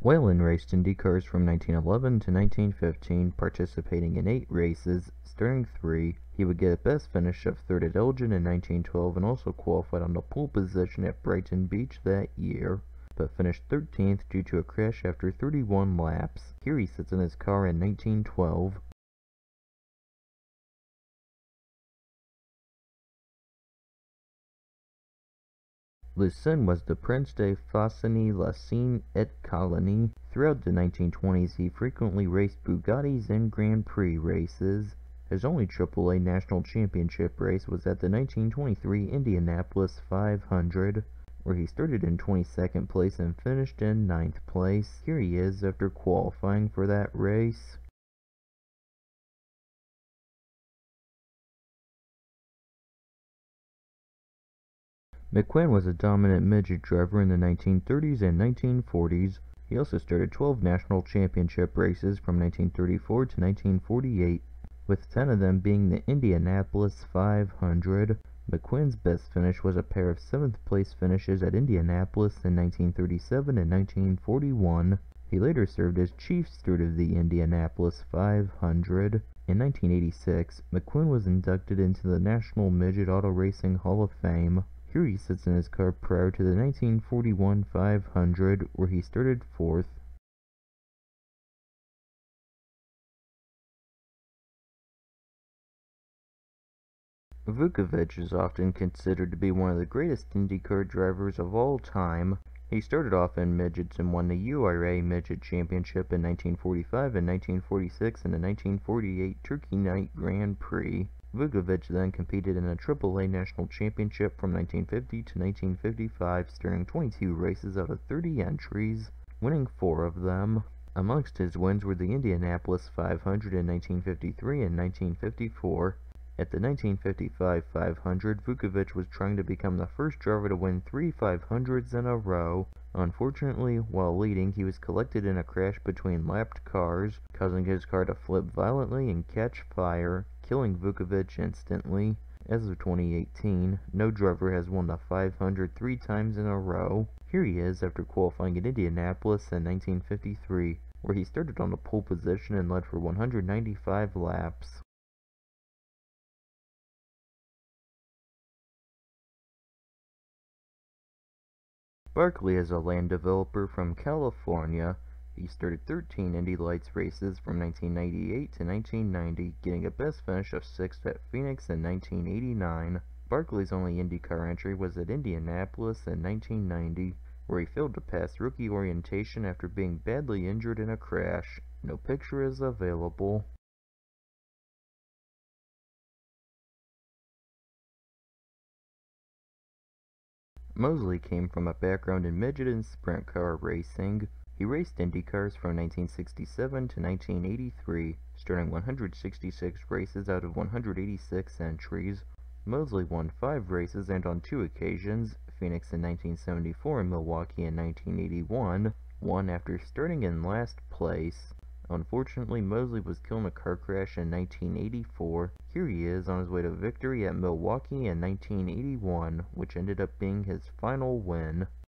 Whalen raced IndyCars from 1911 to 1915, participating in 8 races, starting 3. He would get a best finish of 3rd at Elgin in 1912 and also qualified on the pole position at Brighton Beach that year, but finished 13th due to a crash after 31 laps. Here he sits in his car in 1912. Lucinge was the Prince de Faucigny La Seine et Colony. Throughout the 1920s, he frequently raced Bugattis in Grand Prix races. His only AAA national championship race was at the 1923 Indianapolis 500, where he started in 22nd place and finished in 9th place. Here he is after qualifying for that race. McQuinn was a dominant midget driver in the 1930s and 1940s. He also started 12 national championship races from 1934 to 1948, with 10 of them being the Indianapolis 500. McQuinn's best finish was a pair of 7th place finishes at Indianapolis in 1937 and 1941. He later served as chief steward of the Indianapolis 500. In 1986, McQuinn was inducted into the National Midget Auto Racing Hall of Fame. Here he sits in his car prior to the 1941 500, where he started 4th. Vukovich is often considered to be one of the greatest IndyCar drivers of all time. He started off in midgets and won the URA Midget Championship in 1945 and 1946 and the 1948 Turkey Night Grand Prix. Vukovich then competed in a AAA National Championship from 1950 to 1955, starting 22 races out of 30 entries, winning 4 of them. Amongst his wins were the Indianapolis 500 in 1953 and 1954. At the 1955 500, Vukovich was trying to become the first driver to win 3 500s in a row. Unfortunately, while leading, he was collected in a crash between lapped cars, causing his car to flip violently and catch fire, killing Vukovich instantly. As of 2018, no driver has won the 500 3 times in a row. Here he is after qualifying in Indianapolis in 1953, where he started on the pole position and led for 195 laps. Barclay is a land developer from California. He started 13 Indy Lights races from 1998 to 1990, getting a best finish of 6th at Phoenix in 1989. Barclay's only IndyCar entry was at Indianapolis in 1990, where he failed to pass rookie orientation after being badly injured in a crash. No picture is available. Mosley came from a background in midget and sprint car racing. He raced IndyCars from 1967 to 1983, starting 166 races out of 186 entries. Mosley won 5 races and on 2 occasions, Phoenix in 1974 and Milwaukee in 1981, won after starting in last place. Unfortunately, Mosley was killed in a car crash in 1984. Here he is on his way to victory at Milwaukee in 1981, which ended up being his final win.